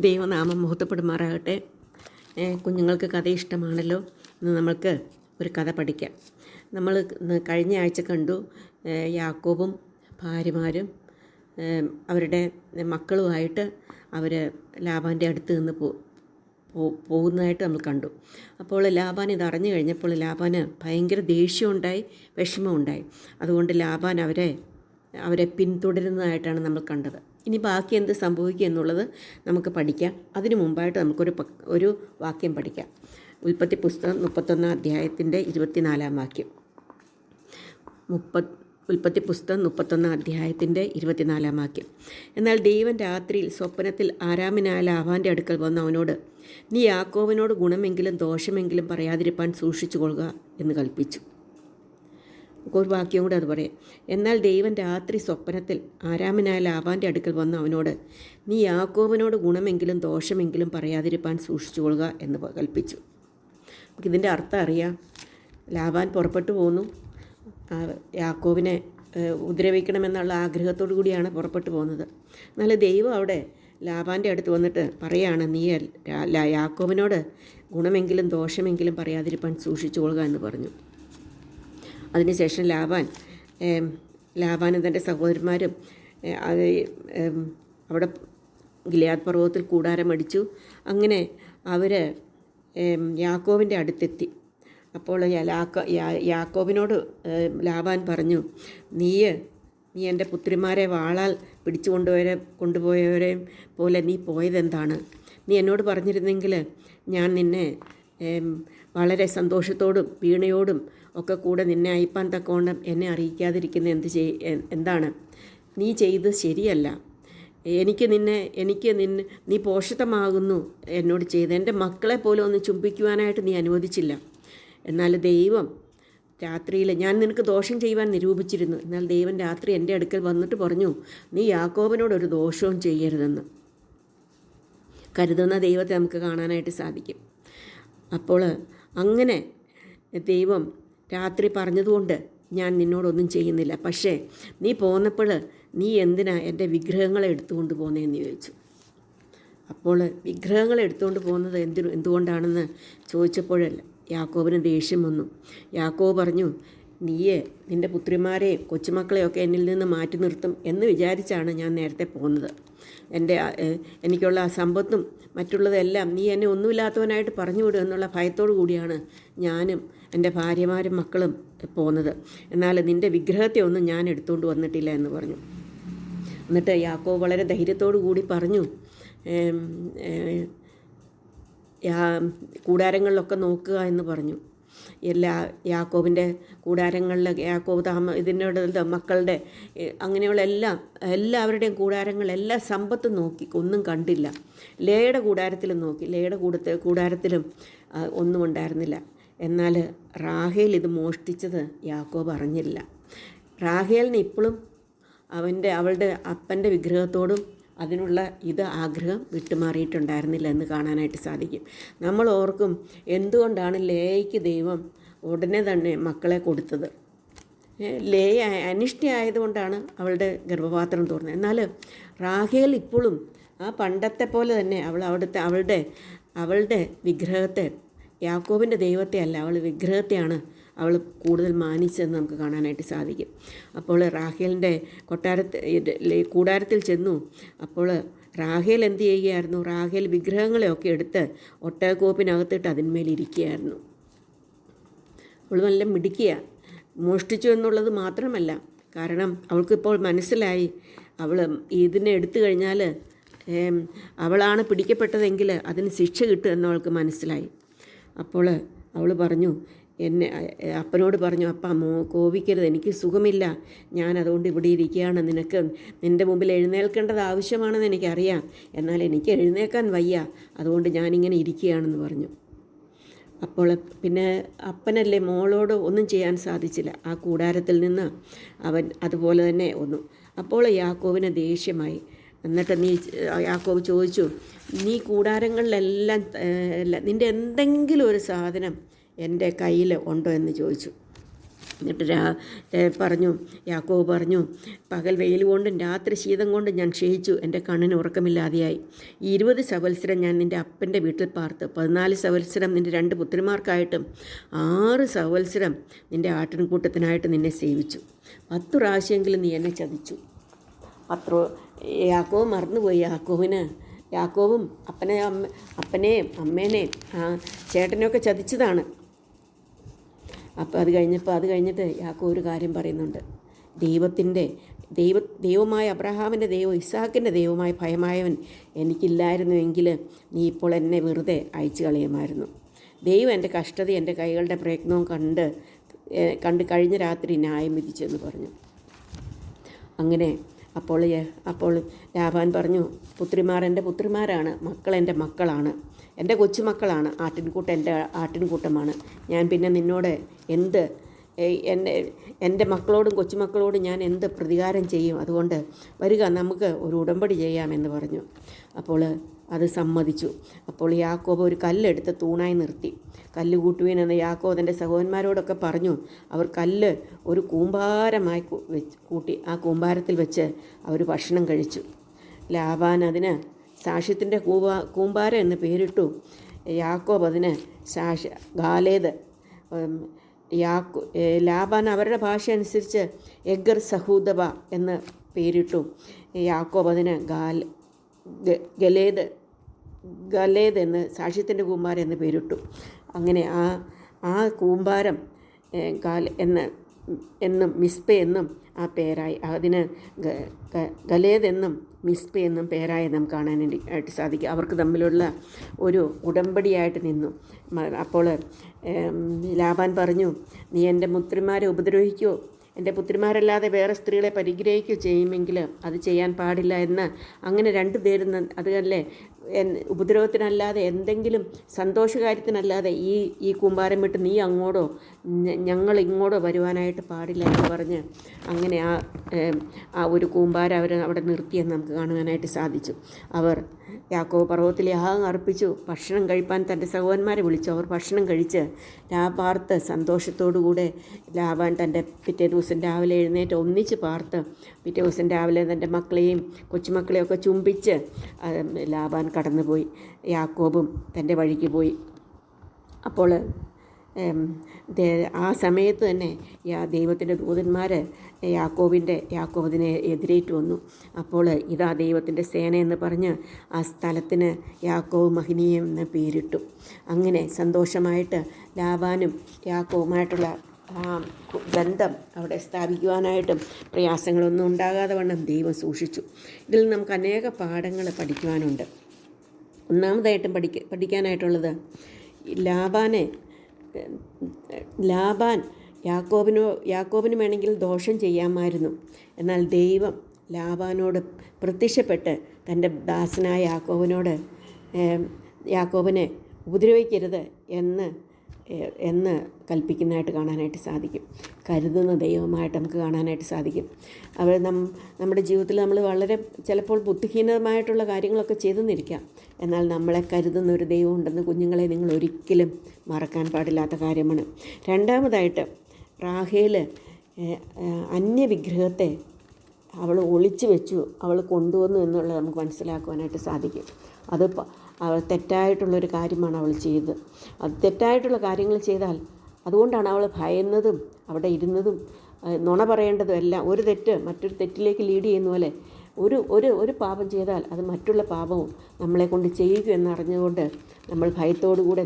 ദൈവനാമം മഹത്വപ്പെടുമാറാകട്ടെ. കുഞ്ഞുങ്ങൾക്ക് കഥ ഇഷ്ടമാണല്ലോ. ഇന്ന് നമ്മൾക്ക് ഒരു കഥ പഠിക്കാം. നമ്മൾ കഴിഞ്ഞ ആഴ്ച കണ്ടു യാക്കോബും ഭാര്യമാരും അവരുടെ മക്കളുമായിട്ട് അവർ ലാബാൻ്റെ അടുത്ത് നിന്ന് പോകുന്നതായിട്ട് നമ്മൾ കണ്ടു. അപ്പോൾ ലാബാൻ ഇത് അറിഞ്ഞു കഴിഞ്ഞപ്പോൾ ലാബാന് ഭയങ്കര ദേഷ്യമുണ്ടായി, വിഷമമുണ്ടായി. അതുകൊണ്ട് ലാബാൻ അവരെ പിന്തുടരുന്നതായിട്ടാണ് നമ്മൾ കണ്ടത്. ഇനി ബാക്കി എന്ത് സംഭവിക്കുക എന്നുള്ളത് നമുക്ക് പഠിക്കാം. അതിനു മുമ്പായിട്ട് നമുക്കൊരു വാക്യം പഠിക്കാം. ഉൽപ്പത്തി പുസ്തകം 31 അധ്യായത്തിൻ്റെ 24 വാക്യം. ഉൽപ്പത്തി പുസ്തകം 31 അധ്യായത്തിൻ്റെ 24 വാക്യം. എന്നാൽ ദൈവം രാത്രിയിൽ സ്വപ്നത്തിൽ ആരാമിനായ ലാബാൻ്റെ അടുക്കൽ വന്ന് അവനോട്, നീ യാക്കോബിനോട് ഗുണമെങ്കിലും ദോഷമെങ്കിലും പറയാതിരിപ്പാൻ സൂക്ഷിച്ചു കൊള്ളുക എന്ന് കൽപ്പിച്ചു. ഒരു വാക്യം കൂടെ അത് പറയാം. എന്നാൽ ദൈവം രാത്രി സ്വപ്നത്തിൽ ആരാമിനായ ലാബാൻ്റെ അടുക്കൽ വന്ന് അവനോട്, നീ യാക്കോബിനോട് ഗുണമെങ്കിലും ദോഷമെങ്കിലും പറയാതിരിപ്പാൻ സൂക്ഷിച്ചു കൊള്ളുക എന്ന് കൽപ്പിച്ചു. നമുക്കിതിൻ്റെ അർത്ഥം അറിയാം. ലാബാൻ പുറപ്പെട്ടു പോന്നു. യാക്കോബിനെ ഉപദ്രവിക്കണമെന്നുള്ള ആഗ്രഹത്തോടു കൂടിയാണ് പുറപ്പെട്ടു പോകുന്നത്. എന്നാൽ ദൈവം അവിടെ ലാബാൻ്റെ അടുത്ത് വന്നിട്ട് പറയാണ്, നീ യാക്കോബിനോട് ഗുണമെങ്കിലും ദോഷമെങ്കിലും പറയാതിരിപ്പാൻ സൂക്ഷിച്ചു കൊള്ളുക എന്ന് പറഞ്ഞു. അതിനുശേഷം ലാബാനും തൻ്റെ സഹോദരന്മാരും അവിടെ ഗിലെയാദ് പർവ്വതത്തിൽ കൂടാരം അടിച്ചു. അങ്ങനെ അവർ യാക്കോബിൻ്റെ അടുത്തെത്തി. അപ്പോൾ യാക്കോബിനോട് ലാബാൻ പറഞ്ഞു, നീ എൻ്റെ പുത്രിമാരെ വാളാൽ പിടിച്ചു കൊണ്ടുപോയവരെ പോലെ നീ പോയതെന്താണ്? നീ എന്നോട് പറഞ്ഞിരുന്നെങ്കിൽ ഞാൻ നിന്നെ വളരെ സന്തോഷത്തോടും വീണയോടും ഒക്കെ കൂടെ നിന്നെ അയപ്പാൻ തക്കവണ്ണം എന്നെ അറിയിക്കാതിരിക്കുന്ന എന്താണ്? നീ ചെയ്ത് ശരിയല്ല. നീ പോഷകമാകുന്നു എന്നോട് ചെയ്ത്. എൻ്റെ മക്കളെ പോലും ഒന്ന് ചുംബിക്കുവാനായിട്ട് നീ അനുവദിച്ചില്ല. എന്നാൽ ദൈവം രാത്രിയിൽ ഞാൻ നിനക്ക് ദോഷം ചെയ്യുവാൻ നിരൂപിച്ചിരുന്നു. എന്നാൽ ദൈവം രാത്രി എൻ്റെ അടുക്കൽ വന്നിട്ട് പറഞ്ഞു, നീ യാക്കോബിനോടൊരു ദോഷവും ചെയ്യരുതെന്ന്. കരുതുന്ന ദൈവത്തെ നമുക്ക് കാണാനായിട്ട് സാധിക്കും. അപ്പോൾ അങ്ങനെ ദൈവം രാത്രി പറഞ്ഞതുകൊണ്ട് ഞാൻ നിന്നോടൊന്നും ചെയ്യുന്നില്ല. പക്ഷേ നീ പോന്നപ്പോൾ നീ എന്തിനാ എൻ്റെ വിഗ്രഹങ്ങളെ എടുത്തുകൊണ്ട് പോകുന്നതെന്ന് ചോദിച്ചു. അപ്പോൾ വിഗ്രഹങ്ങളെ എടുത്തുകൊണ്ട് പോകുന്നത് എന്തുകൊണ്ടാണെന്ന് ചോദിച്ചപ്പോഴല്ല യാക്കോബിന് ദേഷ്യം വന്നു. യാക്കോബ് പറഞ്ഞു, നിൻ്റെ പുത്രിമാരെയും കൊച്ചുമക്കളെയൊക്കെ എന്നിൽ നിന്ന് മാറ്റി നിർത്തും എന്ന് വിചാരിച്ചാണ് ഞാൻ നേരത്തെ പോകുന്നത്. എനിക്കുള്ള സമ്പത്തും മറ്റുള്ളതെല്ലാം നീ എന്നെ ഒന്നുമില്ലാത്തവനായിട്ട് പറഞ്ഞു വിടും എന്നുള്ള ഭയത്തോടു കൂടിയാണ് ഞാനും എൻ്റെ ഭാര്യമാരും മക്കളും പോകുന്നത്. എന്നാൽ നിൻ്റെ വിഗ്രഹത്തെ ഒന്നും ഞാൻ എടുത്തുകൊണ്ട് വന്നിട്ടില്ല എന്ന് പറഞ്ഞു. എന്നിട്ട് യാക്കോബ് വളരെ ധൈര്യത്തോടു കൂടി പറഞ്ഞു, കൂടാരങ്ങളിലൊക്കെ നോക്കുക എന്ന് പറഞ്ഞു. യാക്കോബിൻ്റെ കൂടാരങ്ങളിൽ ഇതിനോട് മക്കളുടെ അങ്ങനെയുള്ള എല്ലാവരുടെയും കൂടാരങ്ങളെല്ലാം സമ്പത്ത് നോക്കി, ഒന്നും കണ്ടില്ല. ലേയുടെ കൂടാരത്തിലും നോക്കി, ലേയുടെ കൂടാരത്തിലും ഒന്നും ഉണ്ടായിരുന്നില്ല. എന്നാൽ റാഹേൽ ഇത് മോഷ്ടിച്ചത് യാക്കോബ് അറിഞ്ഞില്ല. റാഹേലിന് ഇപ്പോഴും അവളുടെ അപ്പൻ്റെ വിഗ്രഹത്തോടും അതിനുള്ള ആഗ്രഹം വിട്ടുമാറിയിട്ടുണ്ടായിരുന്നില്ല എന്ന് കാണാനായിട്ട് സാധിക്കും. നമ്മൾ ഓർക്കും, എന്തുകൊണ്ടാണ് ലേയ്ക്ക് ദൈവം ഉടനെ തന്നെ മക്കളെ കൊടുത്തത്? ലേയ അനിഷ്ടയായതുകൊണ്ടാണ് അവളുടെ ഗർഭപാത്രം തുറന്നത്. എന്നാൽ റാഹേൽ ഇപ്പോഴും ആ പണ്ടത്തെ പോലെ തന്നെ അവളുടെ വിഗ്രഹത്തെ, യാക്കോബിൻ്റെ ദൈവത്തെ അല്ല, വിഗ്രഹത്തെയാണ് അവൾ കൂടുതൽ മാനിച്ചതെന്ന് നമുക്ക് കാണാനായിട്ട് സാധിക്കും. അപ്പോൾ റാഹേലിൻ്റെ കൂടാരത്തിൽ ചെന്നു. അപ്പോൾ റാഹേൽ എന്ത് ചെയ്യുകയായിരുന്നു? റാഹേൽ വിഗ്രഹങ്ങളെയൊക്കെ എടുത്ത് ഒട്ടകക്കോപ്പിനകത്തിട്ട് അതിന്മേലിരിക്കുകയായിരുന്നു. അവൾ നല്ല മിടുക്കിയ. മോഷ്ടിച്ചു എന്നുള്ളത് മാത്രമല്ല, കാരണം അവൾക്കിപ്പോൾ മനസ്സിലായി, അവൾ ഇതിനെ എടുത്തു കഴിഞ്ഞാൽ അവളാണ് പിടിക്കപ്പെട്ടതെങ്കിൽ അതിന് ശിക്ഷ കിട്ടും എന്നവൾക്ക് മനസ്സിലായി. അപ്പോൾ അവൾ പറഞ്ഞു, അപ്പനോട് പറഞ്ഞു, അപ്പ കോപിക്കരുത്, എനിക്ക് സുഖമില്ല, ഞാൻ അതുകൊണ്ട് ഇവിടെ ഇരിക്കുകയാണ്. നിൻ്റെ മുമ്പിൽ എഴുന്നേൽക്കേണ്ടത് ആവശ്യമാണെന്ന് എനിക്കറിയാം, എന്നാൽ എനിക്ക് എഴുന്നേൽക്കാൻ വയ്യ, അതുകൊണ്ട് ഞാനിങ്ങനെ ഇരിക്കുകയാണെന്ന് പറഞ്ഞു. അപ്പോൾ പിന്നെ അപ്പനല്ലേ, മോളോട് ഒന്നും ചെയ്യാൻ സാധിച്ചില്ല. ആ കൂടാരത്തിൽ നിന്ന് അവൻ അതുപോലെ തന്നെ ഒന്നു. അപ്പോൾ യാക്കോബിന് ദേഷ്യമായി. എന്നിട്ട് യാക്കോബ് ചോദിച്ചു, നീ കൂടാരങ്ങളിലെല്ലാം നിൻ്റെ എന്തെങ്കിലും ഒരു സാധനം എൻ്റെ കയ്യിൽ ഉണ്ടോ എന്ന് ചോദിച്ചു. എന്നിട്ട് പറഞ്ഞു, യാക്കോബ് പറഞ്ഞു, പകൽ വെയിൽ കൊണ്ടും രാത്രി ശീതം കൊണ്ടും ഞാൻ ക്ഷയിച്ചു, എൻ്റെ കണ്ണിന് ഉറക്കമില്ലാതെയായി. 20 സംവത്സരം ഞാൻ നിൻ്റെ അപ്പൻ്റെ വീട്ടിൽ പാർത്ത്, 14 സംവത്സരം നിൻ്റെ 2 പുത്രിമാർക്കായിട്ടും 6 സംവത്സരം നിൻ്റെ ആട്ടിൻകൂട്ടത്തിനായിട്ട് നിന്നെ സേവിച്ചു. 10 പ്രാവശ്യമെങ്കിലും നീ എന്നെ ചതിച്ചു. യാക്കോബ് മറന്നുപോയി. യാക്കോബും അപ്പനെയും അമ്മേനെയും ചേട്ടനെയൊക്കെ ചതിച്ചതാണ്. അപ്പോൾ അത് കഴിഞ്ഞിട്ട് യാക്കോബ് ഒരു കാര്യം പറയുന്നുണ്ട്. ദൈവമായ അബ്രഹാമിൻ്റെ ദൈവം, ഇസ്ഹാക്കിൻ്റെ ദൈവമായ ഭയമായവൻ എനിക്കില്ലായിരുന്നുവെങ്കിൽ നീ ഇപ്പോൾ എന്നെ വെറുതെ അയച്ചു കളയുമായിരുന്നു. ദൈവം എൻ്റെ കഷ്ടത, എൻ്റെ കൈകളുടെ പ്രയത്നവും കണ്ട് കഴിഞ്ഞ രാത്രി ന്യായം വിധിച്ചെന്ന് പറഞ്ഞു. അങ്ങനെ അപ്പോൾ ലാബാൻ പറഞ്ഞു, പുത്രിമാർ എൻ്റെ പുത്രിമാരാണ്, മക്കൾ എൻ്റെ മക്കളാണ്, എൻ്റെ കൊച്ചുമക്കളാണ്, ആട്ടിൻകൂട്ടം എൻ്റെ ആട്ടിൻകൂട്ടമാണ്. ഞാൻ പിന്നെ നിന്നോട് എൻ്റെ മക്കളോടും കൊച്ചുമക്കളോടും ഞാൻ എന്ത് പ്രതികാരം ചെയ്യും? അതുകൊണ്ട് വരിക, നമുക്ക് ഒരു ഉടമ്പടി ചെയ്യാമെന്ന് പറഞ്ഞു. അപ്പോൾ അത് സമ്മതിച്ചു. അപ്പോൾ യാക്കോബ് ഒരു കല്ലെടുത്ത് തൂണായി നിർത്തി. കല്ല് കൂട്ടുവീനെന്ന് യാക്കോബ് തൻ്റെ സഹോദരന്മാരോടൊക്കെ പറഞ്ഞു. അവർ കല്ല് ഒരു കൂമ്പാരമായി കൂട്ടി. ആ കൂമ്പാരത്തിൽ വെച്ച് അവർ ഭക്ഷണം കഴിച്ചു. ലാബാൻ അതിന് സാക്ഷ്യത്തിൻ്റെ കൂമ്പാരം എന്ന് പേരിട്ടു. യാക്കോബ് അതിന് ഗാലേദ്. ലാബാൻ അവരുടെ ഭാഷ അനുസരിച്ച് എഗർ സഹൂദബ എന്ന് പേരിട്ടു. യാക്കോബ് അതിന് ഗലേദ് എന്ന് സാക്ഷ്യത്തിൻ്റെ കൂമ്പാരം എന്ന് പേരിട്ടു. അങ്ങനെ ആ കൂമ്പാരം എന്നും മിസ്പ എന്നും ആ പേരായി. അതിന് ഗലേദ് എന്നും മിസ്പ എന്നും പേരായി നാം കാണാനായിട്ട് സാധിക്കും. അവർക്ക് തമ്മിലുള്ള ഒരു ഉടമ്പടിയായിട്ട് നിന്നു. അപ്പോൾ ലാബാൻ പറഞ്ഞു, നീ എൻ്റെ പുത്രിമാരെ ഉപദ്രവിക്കുകയോ എൻ്റെ പുത്രിമാരല്ലാതെ വേറെ സ്ത്രീകളെ പരിഗ്രഹിക്കുകയോ ചെയ്യുമെങ്കിൽ അത് ചെയ്യാൻ പാടില്ല എന്ന്. അങ്ങനെ 2 പേരും അതല്ലേ, ഉപദ്രവത്തിനല്ലാതെ എന്തെങ്കിലും സന്തോഷകാര്യത്തിനല്ലാതെ ഈ കൂമ്പാരം വിട്ട് നീ അങ്ങോട്ടോ ഞങ്ങൾ ഇങ്ങോട്ടോ വരുവാനായിട്ട് പാടില്ല എന്ന് പറഞ്ഞ് അങ്ങനെ ആ ഒരു കൂമ്പാരം അവർ അവിടെ നിർത്തിയെന്ന് നമുക്ക് കാണുവാനായിട്ട് സാധിച്ചു. അവർ യാക്കോബ് പർവ്വതത്തിൽ യാഗം അർപ്പിച്ചു. ഭക്ഷണം കഴിപ്പാൻ തൻ്റെ സഹോദരന്മാരെ വിളിച്ചു. അവർ ഭക്ഷണം കഴിച്ച് പാർത്ത് സന്തോഷത്തോടുകൂടെ ലാബാൻ തൻ്റെ പിറ്റേ ദിവസം രാവിലെ എഴുന്നേറ്റ് ഒന്നിച്ച് പാർത്ത് പിറ്റേ ദിവസം രാവിലെ തൻ്റെ മക്കളെയും കൊച്ചുമക്കളെയൊക്കെ ചുംബിച്ച് ലാബാൻ കടന്നുപോയി. യാക്കോബും തൻ്റെ വഴിക്ക് പോയി. അപ്പോൾ ആ സമയത്ത് തന്നെ ദൈവത്തിൻ്റെ ദൂതന്മാർ യാക്കോബിനെ എതിരേറ്റ് വന്നു. അപ്പോൾ ഇതാ ദൈവത്തിൻ്റെ സേന എന്ന് പറഞ്ഞ് ആ സ്ഥലത്തിന് യാക്കോബ് മഹനീയം എന്ന് പേരിട്ടു. അങ്ങനെ സന്തോഷമായിട്ട് ലാബാനും യാക്കോബുമായിട്ടുള്ള ആ ബന്ധം അവിടെ സ്ഥാപിക്കുവാനായിട്ടും പ്രയാസങ്ങളൊന്നും ഉണ്ടാകാതെ വണ്ണം ദൈവം സൂക്ഷിച്ചു. ഇതിൽ നമുക്ക് അനേക പാഠങ്ങൾ പഠിക്കുവാനുണ്ട്. ഒന്നാമതായിട്ടും പഠിക്കാനായിട്ടുള്ളത്, ലാബാൻ യാക്കോബിന് വേണമെങ്കിൽ ദോഷം ചെയ്യാമായിരുന്നു. എന്നാൽ ദൈവം ലാബാനോട് പ്രത്യക്ഷപ്പെട്ട് തൻ്റെ ദാസനായ യാക്കോബിനെ ഉപദ്രവിക്കരുത് എന്ന് കൽപ്പിക്കുന്നതായിട്ട് കാണാനായിട്ട് സാധിക്കും. കരുതുന്ന ദൈവമായിട്ട് നമുക്ക് കാണാനായിട്ട് സാധിക്കും. നമ്മുടെ ജീവിതത്തിൽ നമ്മൾ വളരെ ചിലപ്പോൾ ബുദ്ധിഹീനമായിട്ടുള്ള കാര്യങ്ങളൊക്കെ ചെയ്തെന്നിരിക്കാം. എന്നാൽ നമ്മളെ കരുതുന്ന ഒരു ദൈവം ഉണ്ടെന്ന് കുഞ്ഞുങ്ങളെ നിങ്ങൾ ഒരിക്കലും മറക്കാൻ പാടില്ലാത്ത കാര്യമാണ്. രണ്ടാമതായിട്ട്, റാഹേൽ അന്യവിഗ്രഹത്തെ അവൾ ഒളിച്ചു വെച്ചു, അവൾ കൊണ്ടുവന്നു എന്നുള്ളത് നമുക്ക് മനസ്സിലാക്കുവാനായിട്ട് സാധിക്കും. അത് തെറ്റായിട്ടുള്ളൊരു കാര്യമാണ് അവൾ ചെയ്തത്. അത് തെറ്റായിട്ടുള്ള കാര്യങ്ങൾ ചെയ്താൽ അതുകൊണ്ടാണ് അവൾ ഭയന്നതും അവിടെ ഇരുന്നതും നുണ പറയേണ്ടതും എല്ലാം. ഒരു തെറ്റ് മറ്റൊരു തെറ്റിലേക്ക് ലീഡ് ചെയ്യുന്ന പോലെ ഒരു പാപം ചെയ്താൽ അത് മറ്റുള്ള പാപവും നമ്മളെ കൊണ്ട് ചെയ്യുക എന്നറിഞ്ഞുകൊണ്ട് നമ്മൾ ഭയത്തോടുകൂടെ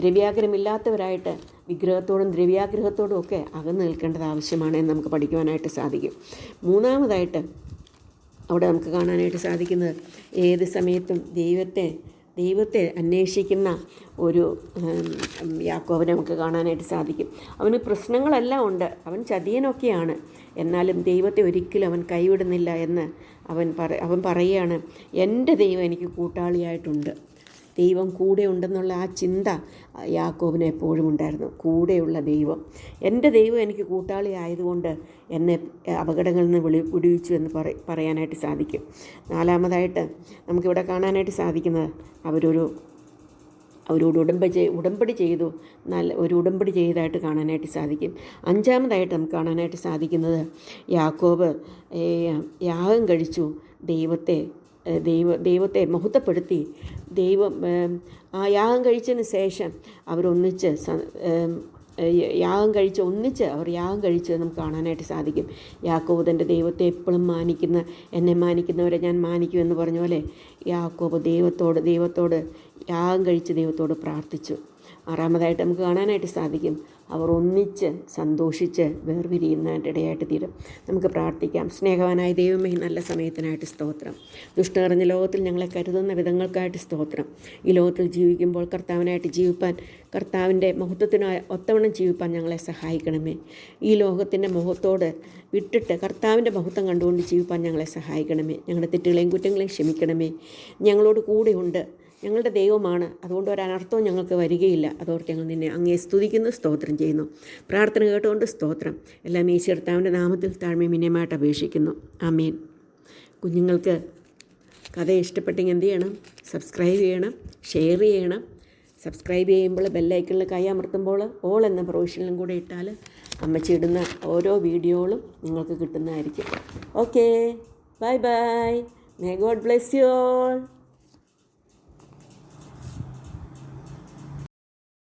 ദ്രവ്യാഗ്രഹമില്ലാത്തവരായിട്ട് വിഗ്രഹത്തോടും ദ്രവ്യാഗ്രഹത്തോടും ഒക്കെ അകന്നു നിൽക്കേണ്ടത് ആവശ്യമാണ് എന്ന് നമുക്ക് പഠിക്കുവാനായിട്ട് സാധിക്കും. മൂന്നാമതായിട്ട് അവിടെ നമുക്ക് കാണാനായിട്ട് സാധിക്കുന്നത്, ഏത് സമയത്തും ദൈവത്തെ അന്വേഷിക്കുന്ന ഒരു യാക്കോബിനെ നമുക്ക് കാണാനായിട്ട് സാധിക്കും. അവന് പ്രശ്നങ്ങളെല്ലാം ഉണ്ട്, അവൻ ചതിയനൊക്കെയാണ്, എന്നാലും ദൈവത്തെ ഒരിക്കലും അവൻ കൈവിടുന്നില്ല എന്ന് അവൻ പറയുകയാണ്, എൻ്റെ ദൈവം എനിക്ക് കൂട്ടാളിയായിട്ടുണ്ട്. ദൈവം കൂടെ ഉണ്ടെന്നുള്ള ആ ചിന്ത യാക്കോബിന് എപ്പോഴും ഉണ്ടായിരുന്നു. കൂടെയുള്ള ദൈവം, എൻ്റെ ദൈവം എനിക്ക് കൂട്ടാളി ആയതുകൊണ്ട് എന്നെ അപകടങ്ങളിൽ നിന്ന് വിടുവിച്ചു എന്ന് പറയാനായിട്ട് സാധിക്കും. നാലാമതായിട്ട് നമുക്കിവിടെ കാണാനായിട്ട് സാധിക്കുന്നത്, അവരോട് ഉടമ്പടി ചെയ്തു, നല്ല ഒരു ഉടമ്പടി ചെയ്തതായിട്ട് കാണാനായിട്ട് സാധിക്കും. അഞ്ചാമതായിട്ട് നമുക്ക് കാണാനായിട്ട് സാധിക്കുന്നത് യാക്കോബ് യാഗം കഴിച്ചു, ദൈവത്തെ മഹത്വപ്പെടുത്തി. ആ യാഗം കഴിച്ചതിന് ശേഷം അവരൊന്നിച്ച് യാഗം കഴിച്ച് നമുക്ക് കാണാനായിട്ട് സാധിക്കും. യാക്കോബ് തൻ്റെ ദൈവത്തെ എപ്പോഴും എന്നെ മാനിക്കുന്നവരെ ഞാൻ മാനിക്കും എന്ന് പറഞ്ഞ പോലെ യാക്കോബ് ദൈവത്തോട് യാഗം കഴിച്ച് ദൈവത്തോട് പ്രാർത്ഥിച്ചു. ആറാമതായിട്ട് നമുക്ക് കാണാനായിട്ട് സാധിക്കും അവർ ഒന്നിച്ച് സന്തോഷിച്ച് വേർപിരിയുന്നതിൻ്റെ ഇടയായിട്ട് തീരും. നമുക്ക് പ്രാർത്ഥിക്കാം. സ്നേഹവാനായ ദൈവമേ, നല്ല സമയത്തിനായിട്ട് സ്തോത്രം. ദുഷ്ടം നിറഞ്ഞ ലോകത്തിൽ ഞങ്ങളെ കരുതുന്ന വിധങ്ങൾക്കായിട്ട് സ്തോത്രം. ഈ ലോകത്തിൽ ജീവിക്കുമ്പോൾ കർത്താവിനായിട്ട് ജീവിപ്പാൻ, കർത്താവിൻ്റെ മഹത്വത്തിനായി ഒത്തവണ്ണം ജീവിപ്പാൻ ഞങ്ങളെ സഹായിക്കണമേ. ഈ ലോകത്തിൻ്റെ മുഖത്തോട് വിട്ടിട്ട് കർത്താവിൻ്റെ മഹത്വം കണ്ടുകൊണ്ട് ജീവിപ്പാൻ ഞങ്ങളെ സഹായിക്കണമേ. ഞങ്ങളുടെ തെറ്റുകളെയും കുറ്റങ്ങളെയും ക്ഷമിക്കണമേ. ഞങ്ങളോട് കൂടെയുണ്ട്, ഞങ്ങളുടെ ദൈവമാണ്. അതുകൊണ്ട് ഒരനർത്ഥവും ഞങ്ങൾക്ക് വരികയില്ല. അതോർത്ത് ഞങ്ങൾ നിന്നെ അങ്ങേ സ്തുതിക്കുന്നു, സ്തോത്രം ചെയ്യുന്നു. പ്രാർത്ഥന കേട്ടുകൊണ്ട് സ്തോത്രം. എല്ലാം യേശു കർത്താവിൻ്റെ നാമത്തിൽ താഴ്മയും വിനയമായിട്ട് അപേക്ഷിക്കുന്നു. ആമേൻ. കുഞ്ഞുങ്ങൾക്ക് കഥ ഇഷ്ടപ്പെട്ടെങ്കിൽ എന്ത് ചെയ്യണം? സബ്സ്ക്രൈബ് ചെയ്യണം, ഷെയർ ചെയ്യണം. സബ്സ്ക്രൈബ് ചെയ്യുമ്പോൾ ബെല്ലൈക്കണിൽ കൈ അമർത്തുമ്പോൾ ഓൾ എന്ന പ്രൊവിഷനിലും കൂടെ ഇട്ടാൽ അമ്മച്ചി ഇടുന്ന ഓരോ വീഡിയോകളും നിങ്ങൾക്ക് കിട്ടുന്നതായിരിക്കും. Okay, bye bye. May God bless you all.